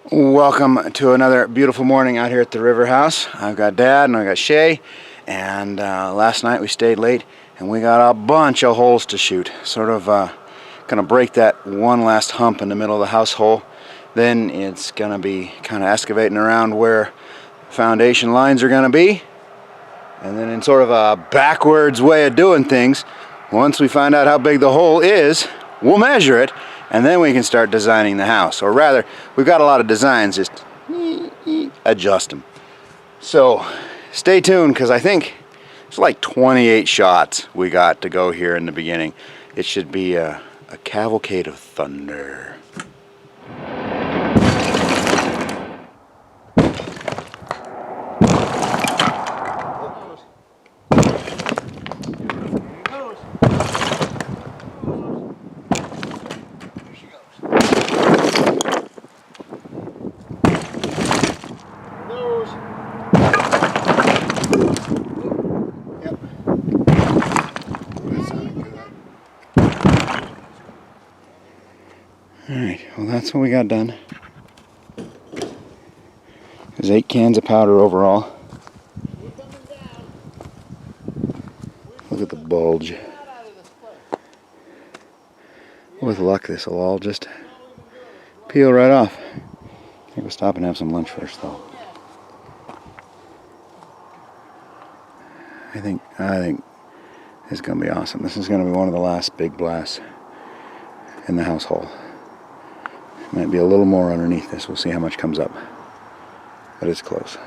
Welcome to another beautiful morning out here at the river house. I've got Dad and I've got Shay, and last night we stayed late and we got a bunch of holes to shoot. Sort of gonna break that one last hump in the middle of the house hole. Then it's gonna be kind of excavating around where foundation lines are gonna be, and then in sort of a backwards way of doing things, once we find out how big the hole is, we'll measure it, and then we can start designing the house. Or rather, we've got a lot of designs, just adjust them. So stay tuned, because I think it's like 28 shots we got to go here in the beginning. It should be a cavalcade of thunder. Alright, well that's what we got done. There's 8 cans of powder overall. Look at the bulge. With luck this will all just peel right off. I think we'll stop and have some lunch first though. I think it's going to be awesome. This is going to be one of the last big blasts in the house hole. Might be a little more underneath this. We'll see how much comes up. But it's close.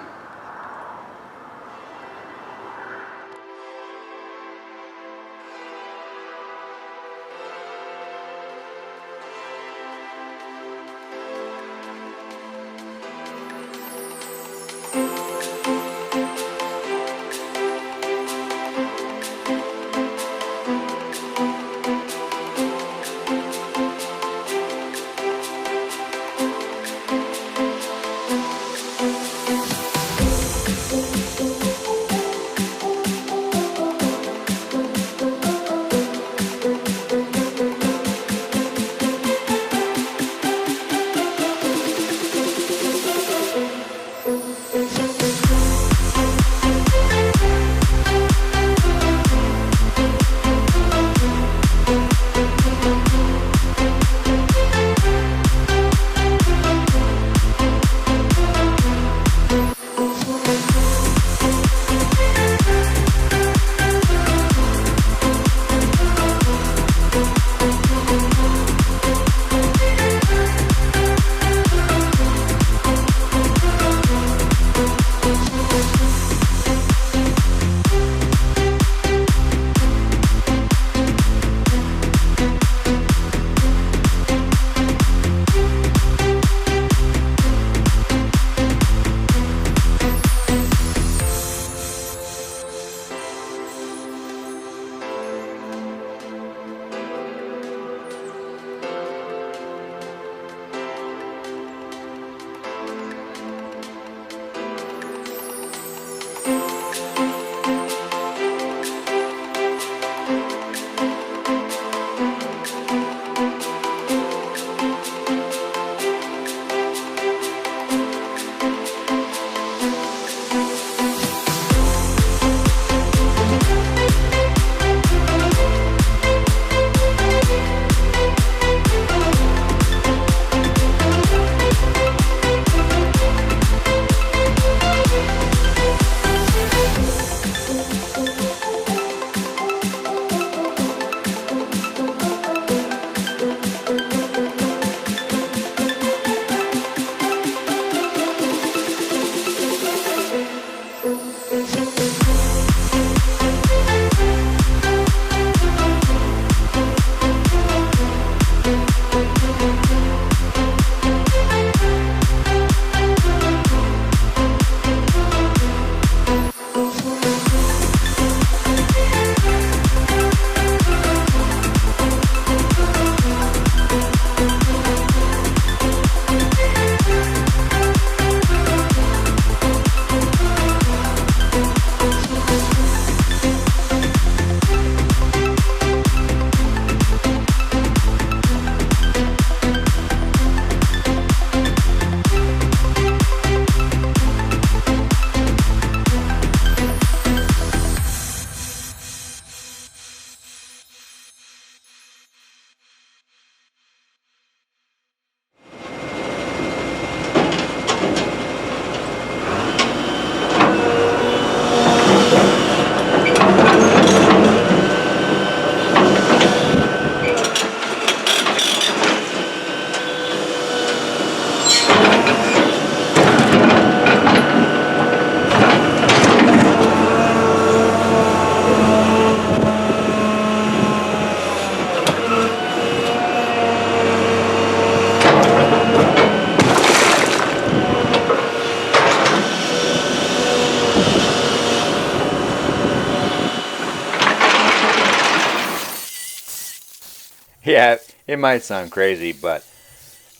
Yeah, it might sound crazy, but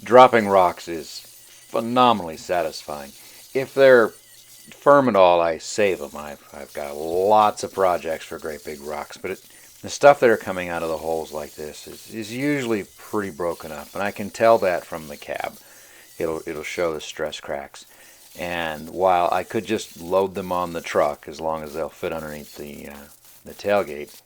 dropping rocks is phenomenally satisfying. If they're firm at all, I save them. I've got lots of projects for great big rocks, but the stuff that are coming out of the holes like this is usually pretty broken up, and I can tell that from the cab. It'll show the stress cracks. And while I could just load them on the truck as long as they'll fit underneath the tailgate,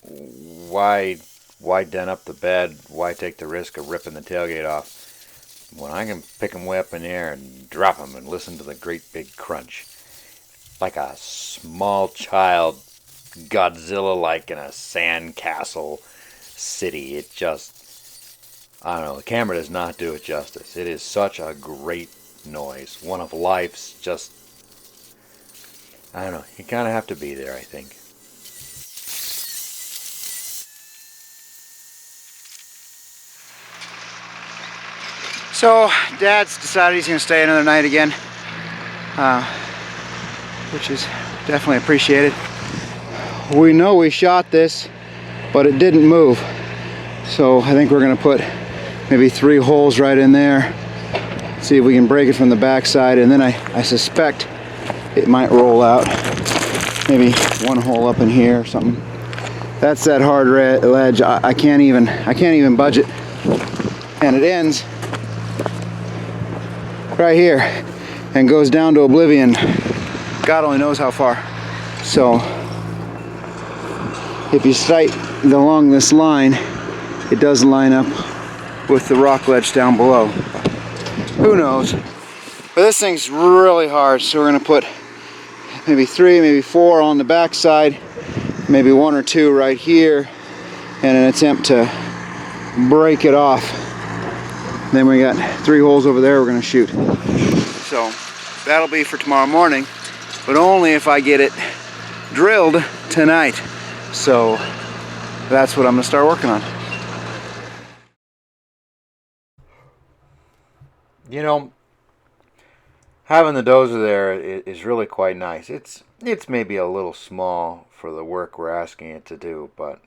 why dent up the bed? Why take the risk of ripping the tailgate off when I can pick them way up in the air and drop them and listen to the great big crunch? Like a small child, Godzilla-like in a sandcastle city. It just, I don't know, the camera does not do it justice. It is such a great noise. One of life's just, I don't know, you kind of have to be there, I think. So Dad's decided he's going to stay another night again, which is definitely appreciated. We know we shot this, but it didn't move. So I think we're going to put maybe 3 holes right in there. See if we can break it from the backside, and then I suspect it might roll out. Maybe 1 hole up in here or something. That's that hard ledge. I can't even budge it, and it ends right here and goes down to oblivion. God only knows how far. So if you sight along this line, it does line up with the rock ledge down below. Who knows? But this thing's really hard, so we're gonna put maybe 3, maybe 4 on the back side, maybe 1 or 2 right here in an attempt to break it off. Then we got 3 holes over there we're gonna shoot. So that'll be for tomorrow morning, but only if I get it drilled tonight. So that's what I'm gonna start working on. You know, having the dozer there is really quite nice. It's maybe a little small for the work we're asking it to do, but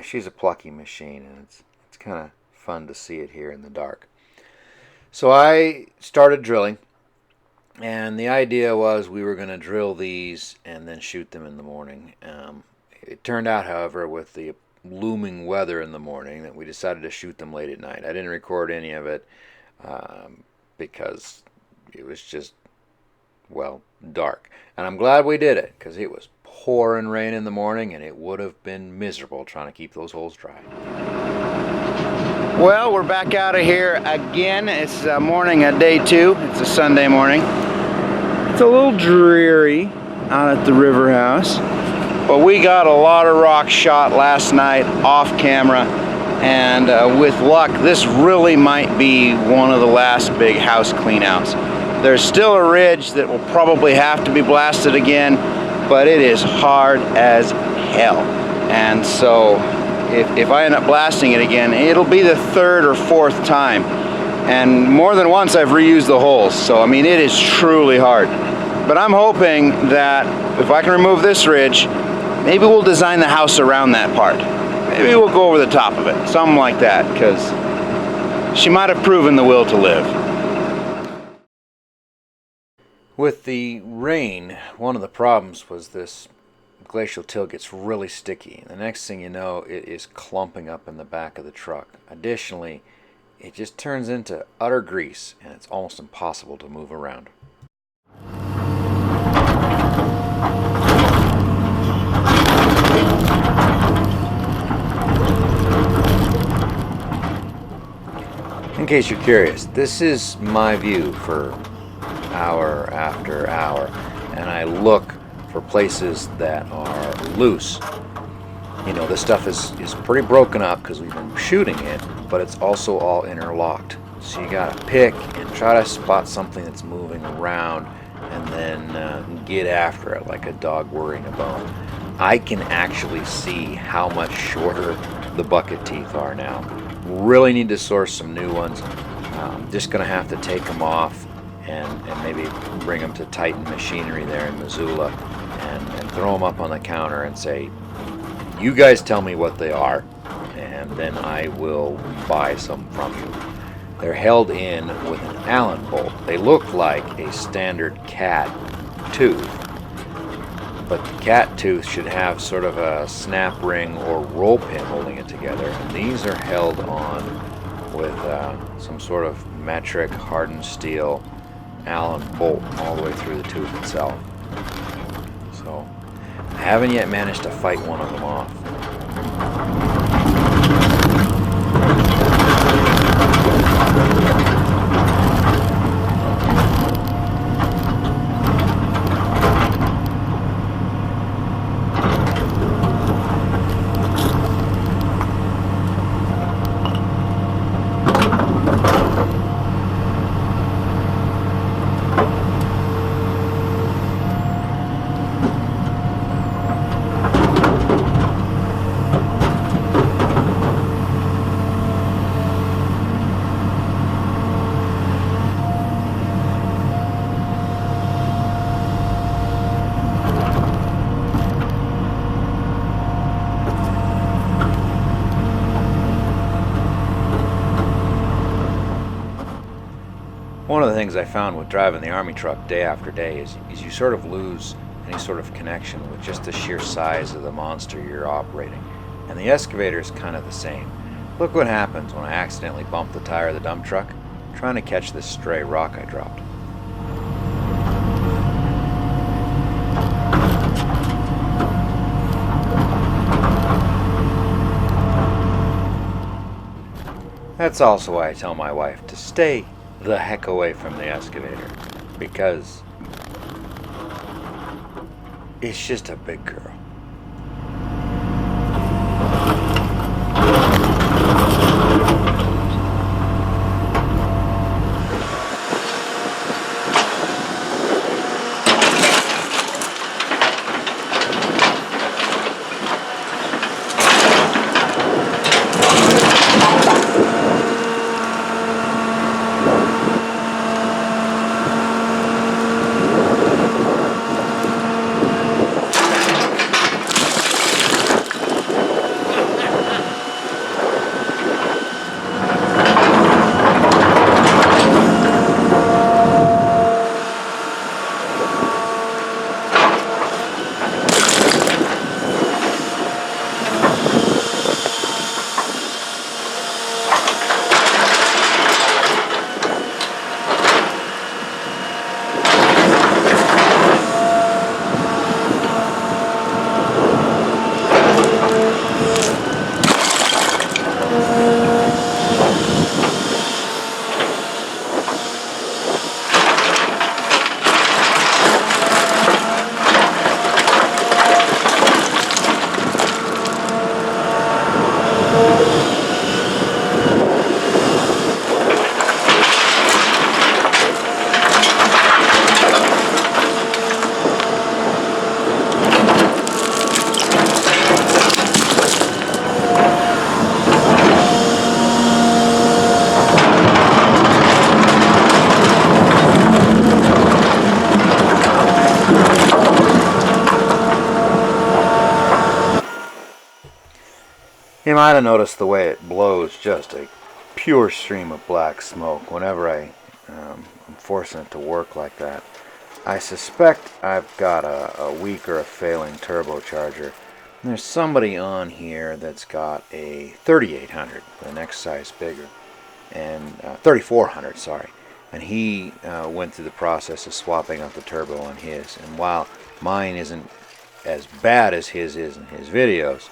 she's a plucky machine, and it's kind of fun to see it here in the dark. So I started drilling, and the idea was we were going to drill these and then shoot them in the morning. It turned out, however, with the looming weather in the morning, that we decided to shoot them late at night. I didn't record any of it because it was just, well, dark. And I'm glad we did it, because it was pouring rain in the morning, and it would have been miserable trying to keep those holes dry. Well, we're back out of here again. It's morning of day 2. It's a Sunday morning. It's a little dreary out at the river house, but we got a lot of rock shot last night off camera, and with luck, this really might be one of the last big house cleanouts. There's still a ridge that will probably have to be blasted again, but it is hard as hell. And so if I end up blasting it again, it'll be the 3rd or 4th time. And more than once I've reused the holes, so I mean, it is truly hard. But I'm hoping that if I can remove this ridge, maybe we'll design the house around that part. Maybe we'll go over the top of it, something like that, because she might have proven the will to live. With the rain, one of the problems was this glacial till gets really sticky. The next thing you know, it is clumping up in the back of the truck. Additionally, it just turns into utter grease, and it's almost impossible to move around. In case you're curious, this is my view for hour after hour, and I look for places that are loose. You know, this stuff is pretty broken up because we've been shooting it, but it's also all interlocked. So you gotta pick and try to spot something that's moving around, and then get after it like a dog worrying a bone. I can actually see how much shorter the bucket teeth are now. Really need to source some new ones. Just gonna have to take them off and maybe bring them to Titan Machinery there in Missoula and throw them up on the counter and say, you guys tell me what they are, and then I will buy some from you. They're held in with an Allen bolt. They look like a standard cat tooth, but the cat tooth should have sort of a snap ring or roll pin holding it together, and these are held on with some sort of metric hardened steel Allen bolt all the way through the tooth itself. So I haven't yet managed to fight one of them off. One of the things I found with driving the Army truck day after day is you sort of lose any sort of connection with just the sheer size of the monster you're operating. And the excavator is kind of the same. Look what happens when I accidentally bump the tire of the dump truck trying to catch this stray rock I dropped. That's also why I tell my wife to stay the heck away from the excavator, because it's just a big girl. You might have noticed the way it blows just a pure stream of black smoke whenever I'm forcing it to work like that. I suspect I've got a weak or a failing turbocharger. There's somebody on here that's got a 3800, the next size bigger, and 3400, sorry. And he went through the process of swapping out the turbo on his. And while mine isn't as bad as his is in his videos,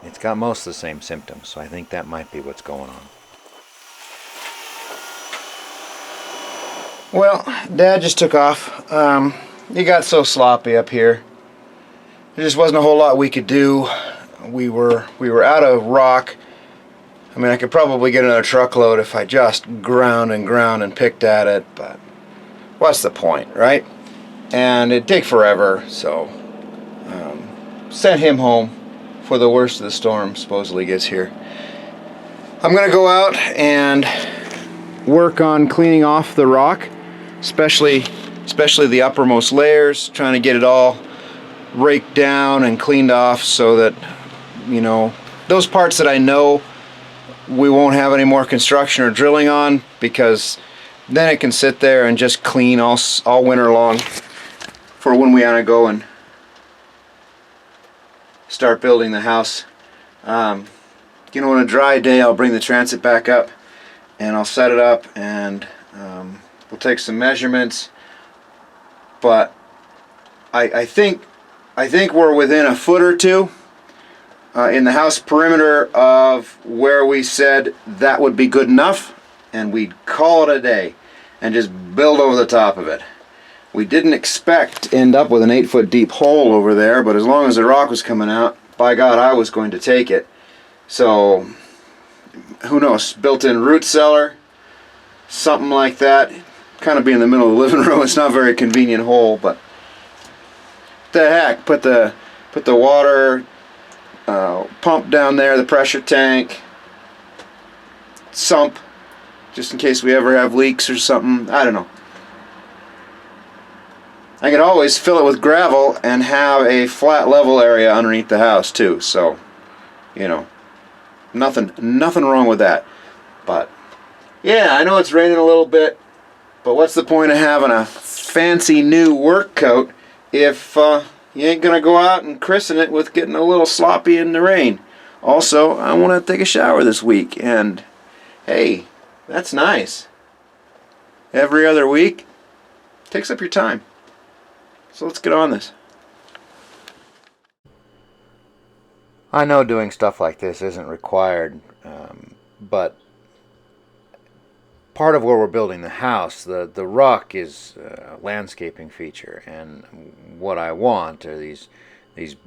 it's got most of the same symptoms, so I think that might be what's going on. Well, Dad just took off. He got so sloppy up here. There just wasn't a whole lot we could do. We were out of rock. I mean, I could probably get another truckload if I just ground and picked at it, but what's the point, right? And it'd take forever, so sent him home for the worst of the storm supposedly gets here. I'm gonna go out and work on cleaning off the rock, especially the uppermost layers, trying to get it all raked down and cleaned off so that, you know, those parts that I know we won't have any more construction or drilling on, because then it can sit there and just clean all winter long for when we want to go and start building the house. On a dry day I'll bring the transit back up and I'll set it up, and we'll take some measurements. But I think we're within a foot or two in the house perimeter of where we said that would be good enough, and we'd call it a day and just build over the top of it. We didn't expect to end up with an 8-foot deep hole over there, but as long as the rock was coming out, by God, I was going to take it. So who knows, built-in root cellar, something like that. Kind of be in the middle of the living room. It's not a very convenient hole, but the heck, put the water pump down there, the pressure tank, sump, just in case we ever have leaks or something. I don't know. I could always fill it with gravel and have a flat level area underneath the house too. So, you know, nothing wrong with that. But yeah, I know it's raining a little bit, but what's the point of having a fancy new work coat if you ain't gonna go out and christen it with getting a little sloppy in the rain? Also, I want to take a shower this week, and hey, that's nice. Every other week takes up your time. So let's get on this. I know doing stuff like this isn't required, but part of where we're building the house, the rock is a landscaping feature, and what I want are these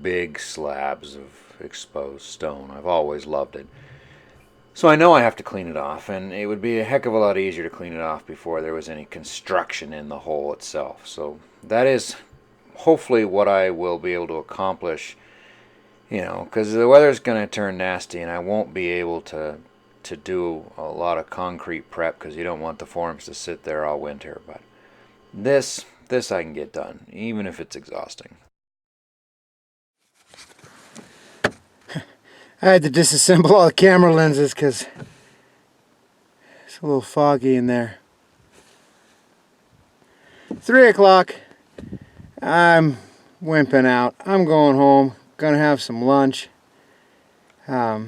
big slabs of exposed stone. I've always loved it. So I know I have to clean it off, and it would be a heck of a lot easier to clean it off before there was any construction in the hole itself. So that is hopefully what I will be able to accomplish, you know, because the weather's going to turn nasty and I won't be able to do a lot of concrete prep, because you don't want the forms to sit there all winter. But this I can get done, even if it's exhausting. I had to disassemble all the camera lenses because it's a little foggy in there. 3 o'clock. I'm wimping out. I'm going home. Gonna have some lunch. I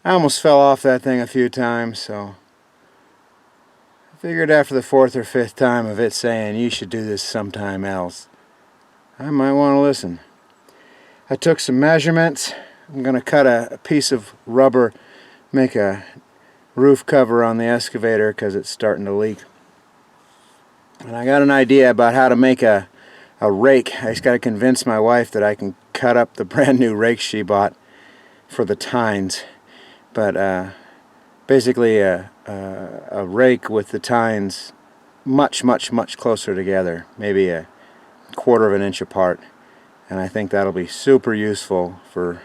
almost fell off that thing a few times, so I figured after the 4th or 5th time of it saying you should do this sometime else, I might want to listen. I took some measurements. I'm going to cut a piece of rubber, make a roof cover on the excavator because it's starting to leak. And I got an idea about how to make a rake. I just got to convince my wife that I can cut up the brand new rake she bought for the tines. But basically a rake with the tines much closer together, maybe a 1/4 of an inch apart. And I think that'll be super useful for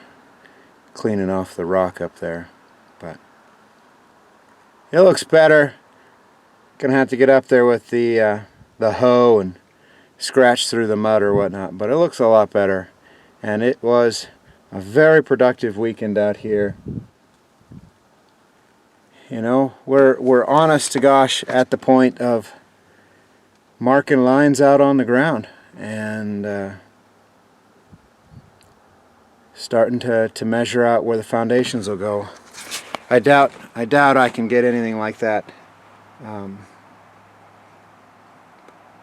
cleaning off the rock up there. But it looks better. Gonna have to get up there with the hoe and scratch through the mud or whatnot, but it looks a lot better. And it was a very productive weekend out here. You know, we're honest to gosh at the point of marking lines out on the ground and starting to measure out where the foundations will go. I doubt I can get anything like that.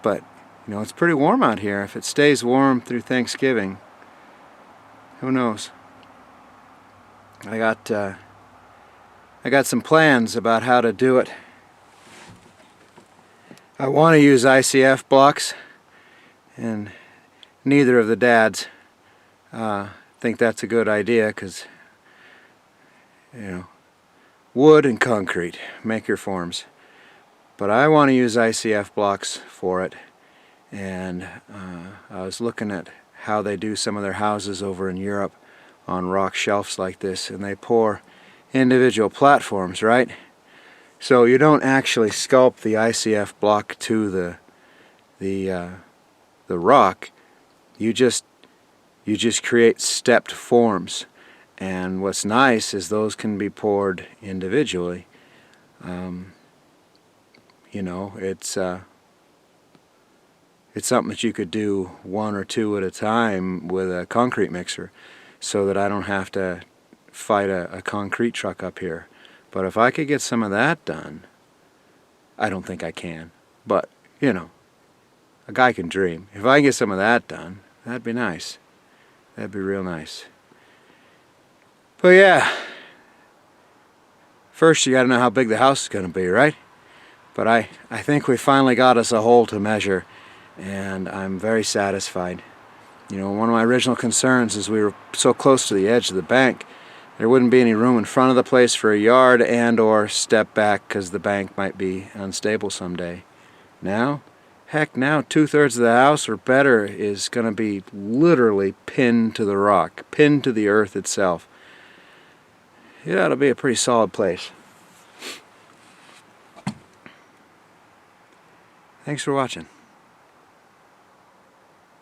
But you know, it's pretty warm out here. If it stays warm through Thanksgiving, who knows? I got some plans about how to do it. I want to use ICF blocks, and neither of the dads think that's a good idea, because, you know, wood and concrete make your forms. But I want to use ICF blocks for it, and I was looking at how they do some of their houses over in Europe on rock shelves like this, and they pour individual platforms, right? So you don't actually sculpt the ICF block to the rock. You just create stepped forms, And what's nice is those can be poured individually. You know, it's something that you could do one or two at a time with a concrete mixer, so that I don't have to fight a concrete truck up here. But if I could get some of that done, I don't think I can, but you know, a guy can dream. If I can get some of that done, that'd be nice. That'd be real nice. But yeah, first you gotta know how big the house is gonna be, right? But I think we finally got us a hole to measure, and I'm very satisfied. You know, one of my original concerns is we were so close to the edge of the bank, there wouldn't be any room in front of the place for a yard and or step back because the bank might be unstable someday. Now, heck, now 2/3 of the house or better is going to be literally pinned to the rock, pinned to the earth itself. It ought to be a pretty solid place. Thanks for watching.